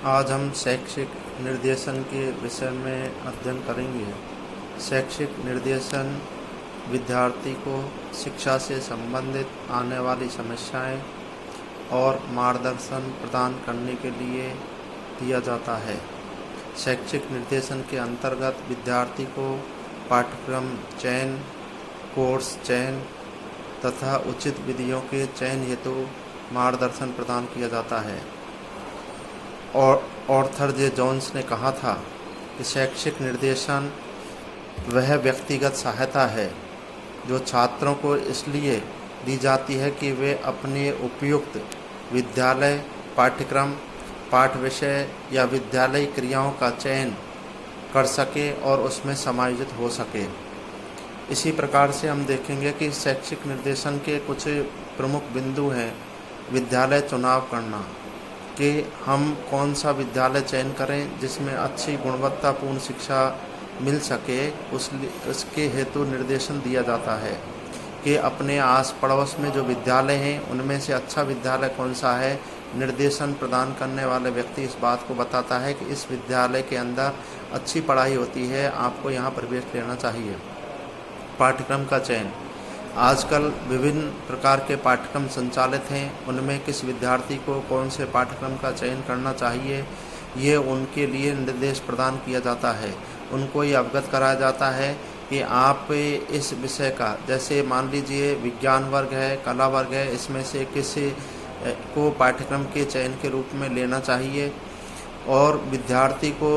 आज हम शैक्षिक निर्देशन के विषय में अध्ययन करेंगे। शैक्षिक निर्देशन विद्यार्थी को शिक्षा से संबंधित आने वाली समस्याएं और मार्गदर्शन प्रदान करने के लिए दिया जाता है। शैक्षिक निर्देशन के अंतर्गत विद्यार्थी को पाठ्यक्रम चयन, कोर्स चयन तथा उचित विधियों के चयन हेतु मार्गदर्शन प्रदान किया जाता है। और ऑर्थर जे जोन्स ने कहा था कि शैक्षिक निर्देशन वह व्यक्तिगत सहायता है जो छात्रों को इसलिए दी जाती है कि वे अपने उपयुक्त विद्यालय पाठ्यक्रम, पाठ विषय या विद्यालय क्रियाओं का चयन कर सके और उसमें समायोजित हो सके। इसी प्रकार से हम देखेंगे कि शैक्षिक निर्देशन के कुछ प्रमुख बिंदु हैं। विद्यालय चुनाव करना, कि हम कौन सा विद्यालय चयन करें जिसमें अच्छी गुणवत्तापूर्ण शिक्षा मिल सके, उसके हेतु निर्देशन दिया जाता है कि अपने आस पड़ोस में जो विद्यालय हैं उनमें से अच्छा विद्यालय कौन सा है। निर्देशन प्रदान करने वाले व्यक्ति इस बात को बताता है कि इस विद्यालय के अंदर अच्छी पढ़ाई होती है, आपको यहाँ प्रवेश लेना चाहिए। पाठ्यक्रम का चयन, आजकल विभिन्न प्रकार के पाठ्यक्रम संचालित हैं, उनमें किस विद्यार्थी को कौन से पाठ्यक्रम का चयन करना चाहिए, ये उनके लिए निर्देश प्रदान किया जाता है। उनको ये अवगत कराया जाता है कि आप इस विषय का, जैसे मान लीजिए विज्ञान वर्ग है, कला वर्ग है, इसमें से किस को पाठ्यक्रम के चयन के रूप में लेना चाहिए और विद्यार्थी को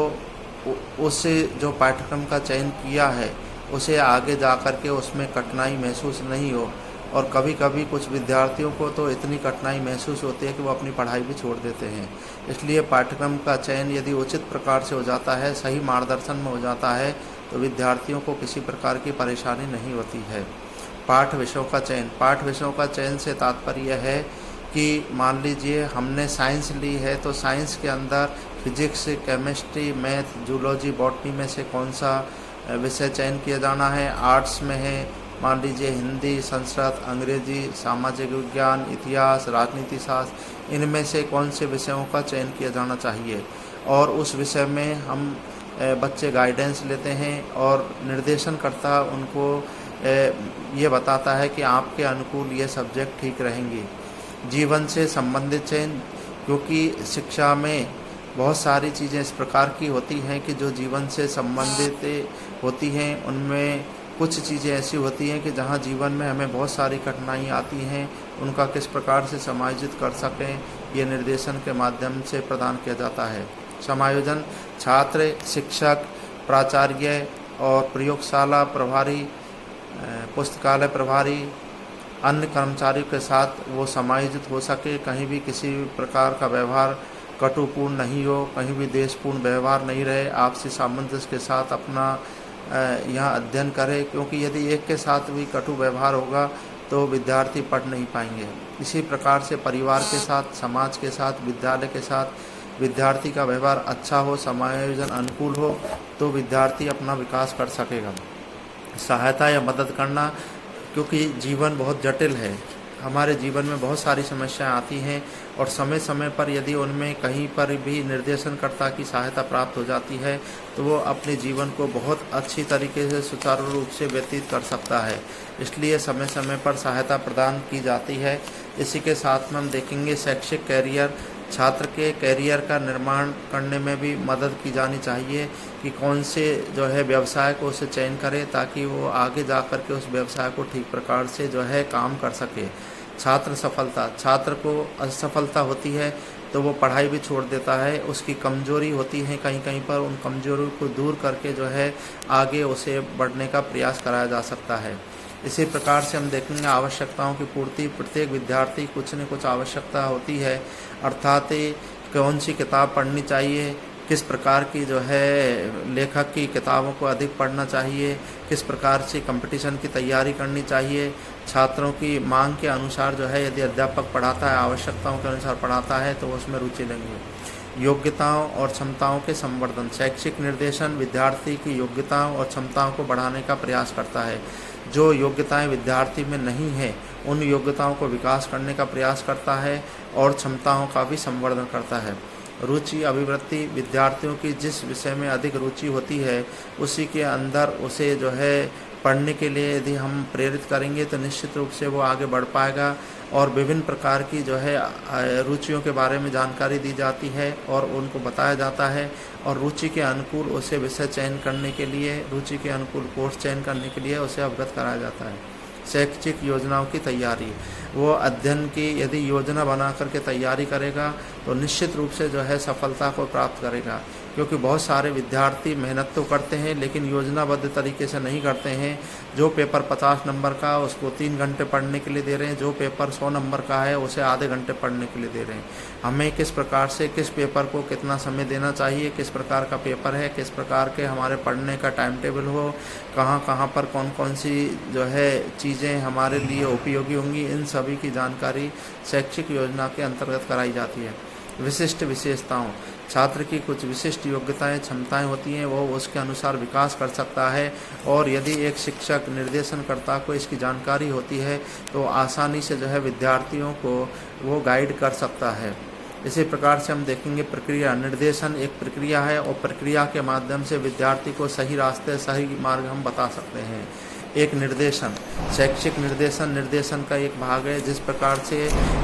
उस जो पाठ्यक्रम का चयन किया है उसे आगे जा कर के उसमें कठिनाई महसूस नहीं हो। और कभी कभी कुछ विद्यार्थियों को तो इतनी कठिनाई महसूस होती है कि वो अपनी पढ़ाई भी छोड़ देते हैं। इसलिए पाठ्यक्रम का चयन यदि उचित प्रकार से हो जाता है, सही मार्गदर्शन में हो जाता है, तो विद्यार्थियों को किसी प्रकार की परेशानी नहीं होती है। पाठ विषयों का चयन, पाठ विषयों का चयन से तात्पर्य है कि मान लीजिए हमने साइंस ली है तो साइंस के अंदर physics, chemistry, math, zoology, botany में से कौन सा विषय चयन किया जाना है। आर्ट्स में है मान लीजिए हिंदी, संस्कृत, अंग्रेजी, सामाजिक विज्ञान, इतिहास, राजनीति शास्त्र, इनमें से कौन से विषयों का चयन किया जाना चाहिए। और उस विषय में हम बच्चे गाइडेंस लेते हैं और निर्देशनकर्ता उनको ये बताता है कि आपके अनुकूल ये सब्जेक्ट ठीक रहेंगे। जीवन से संबंधित चयन, क्योंकि शिक्षा में बहुत सारी चीज़ें इस प्रकार की होती हैं कि जो जीवन से संबंधित होती हैं, उनमें कुछ चीज़ें ऐसी होती हैं कि जहां जीवन में हमें बहुत सारी कठिनाई आती हैं, उनका किस प्रकार से समायोजित कर सकें, ये निर्देशन के माध्यम से प्रदान किया जाता है। समायोजन, छात्र, शिक्षक, प्राचार्य और प्रयोगशाला प्रभारी, पुस्तकालय प्रभारी, अन्य कर्मचारियों के साथ वो समायोजित हो सके। कहीं भी किसी प्रकार का व्यवहार कटुपूर्ण नहीं हो, कहीं भी देशपूर्ण व्यवहार नहीं रहे, आपसी सामंजस्य के साथ अपना यहाँ अध्ययन करें, क्योंकि यदि एक के साथ भी कटु व्यवहार होगा तो विद्यार्थी पढ़ नहीं पाएंगे। इसी प्रकार से परिवार के साथ, समाज के साथ, विद्यालय के साथ विद्यार्थी का व्यवहार अच्छा हो, समायोजन अनुकूल हो, तो विद्यार्थी अपना विकास कर सकेगा। सहायता या मदद करना, क्योंकि जीवन बहुत जटिल है, हमारे जीवन में बहुत सारी समस्याएं आती हैं और समय समय पर यदि उनमें कहीं पर भी निर्देशनकर्ता की सहायता प्राप्त हो जाती है तो वो अपने जीवन को बहुत अच्छी तरीके से सुचारू रूप से व्यतीत कर सकता है। इसलिए समय समय पर सहायता प्रदान की जाती है। इसी के साथ में हम देखेंगे शैक्षिक कैरियर, छात्र के कैरियर का निर्माण करने में भी मदद की जानी चाहिए कि कौन से जो है व्यवसाय को उसे चयन करे ताकि वो आगे जा कर के उस व्यवसाय को ठीक प्रकार से जो है काम कर सके। छात्र सफलता, छात्र को असफलता होती है तो वो पढ़ाई भी छोड़ देता है, उसकी कमजोरी होती है कहीं कहीं पर, उन कमजोरी को दूर करके जो है आगे उसे बढ़ने का प्रयास कराया जा सकता है। इसी प्रकार से हम देखेंगे आवश्यकताओं की पूर्ति, प्रत्येक विद्यार्थी कुछ न कुछ आवश्यकता होती है, अर्थात कौन सी किताब पढ़नी चाहिए, किस प्रकार की जो है लेखक की किताबों को अधिक पढ़ना चाहिए, किस प्रकार से कंपटीशन की तैयारी करनी चाहिए। छात्रों की मांग के अनुसार जो है यदि अध्यापक पढ़ाता है, आवश्यकताओं के अनुसार पढ़ाता है तो उसमें रुचि लेंगे। योग्यताओं और क्षमताओं के संवर्धन, शैक्षिक निर्देशन विद्यार्थी की योग्यताओं और क्षमताओं को बढ़ाने का प्रयास करता है। जो योग्यताएं विद्यार्थी में नहीं हैं उन योग्यताओं को विकास करने का प्रयास करता है और क्षमताओं का भी संवर्धन करता है। रुचि अभिवृत्ति विद्यार्थियों की जिस विषय में अधिक रुचि होती है उसी के अंदर उसे जो है पढ़ने के लिए यदि हम प्रेरित करेंगे तो निश्चित रूप से वो आगे बढ़ पाएगा। और विभिन्न प्रकार की जो है रुचियों के बारे में जानकारी दी जाती है और उनको बताया जाता है और रुचि के अनुकूल उसे विषय चयन करने के लिए, रुचि के अनुकूल कोर्स चयन करने के लिए उसे अवगत कराया जाता है। शैक्षिक योजनाओं की तैयारी, वो अध्ययन की यदि योजना बना करके तैयारी करेगा तो निश्चित रूप से जो है सफलता को प्राप्त करेगा, क्योंकि बहुत सारे विद्यार्थी मेहनत तो करते हैं लेकिन योजनाबद्ध तरीके से नहीं करते हैं। जो पेपर 50 नंबर का उसको 3 घंटे पढ़ने के लिए दे रहे हैं, जो पेपर 100 नंबर का है उसे आधे घंटे पढ़ने के लिए दे रहे हैं। हमें किस प्रकार से किस पेपर को कितना समय देना चाहिए, किस प्रकार का पेपर है, किस प्रकार के हमारे पढ़ने का टाइम टेबल हो, कहाँ कहाँ पर कौन कौन सी जो है चीज़ें हमारे लिए उपयोगी होंगी, इन सभी की जानकारी शैक्षिक योजना के अंतर्गत कराई जाती है। विशिष्ट विशेषताओं, छात्र की कुछ विशिष्ट योग्यताएं क्षमताएं होती हैं, वो उसके अनुसार विकास कर सकता है और यदि एक शिक्षक निर्देशनकर्ता को इसकी जानकारी होती है तो आसानी से जो है विद्यार्थियों को वो गाइड कर सकता है। इसी प्रकार से हम देखेंगे प्रक्रिया। निर्देशन एक प्रक्रिया है और प्रक्रिया के माध्यम से विद्यार्थी को सही रास्ते, सही मार्ग हम बता सकते हैं। एक निर्देशन, शैक्षिक निर्देशन निर्देशन का एक भाग है। जिस प्रकार से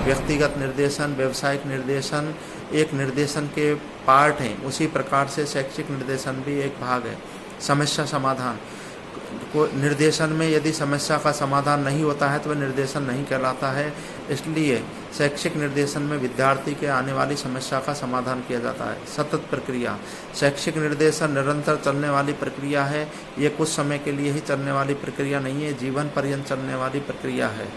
व्यक्तिगत निर्देशन, व्यावसायिक निर्देशन एक निर्देशन के पार्ट हैं, उसी प्रकार से शैक्षिक निर्देशन भी एक भाग है। समस्या समाधान, को निर्देशन में यदि समस्या का समाधान नहीं होता है तो वह निर्देशन नहीं कहलाता है। इसलिए शैक्षिक निर्देशन में विद्यार्थी के आने वाली समस्या का समाधान किया जाता है। सतत प्रक्रिया, शैक्षिक निर्देशन निरंतर चलने वाली प्रक्रिया है। ये कुछ समय के लिए ही चलने वाली प्रक्रिया नहीं है, जीवन पर्यंत चलने वाली प्रक्रिया है।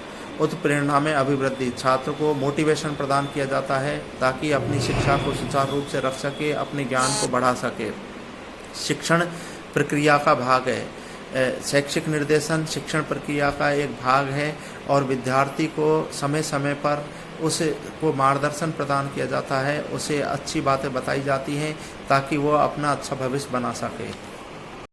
उत्प्रेरणा में अभिवृद्धि, छात्र को मोटिवेशन प्रदान किया जाता है ताकि अपनी शिक्षा को सुचारू रूप से रख सके, अपने ज्ञान को बढ़ा सके। शिक्षण प्रक्रिया का भाग है। शैक्षिक निर्देशन शिक्षण प्रक्रिया का एक भाग है और विद्यार्थी को समय समय पर उसको मार्गदर्शन प्रदान किया जाता है, उसे अच्छी बातें बताई जाती हैं ताकि वो अपना अच्छा भविष्य बना सके।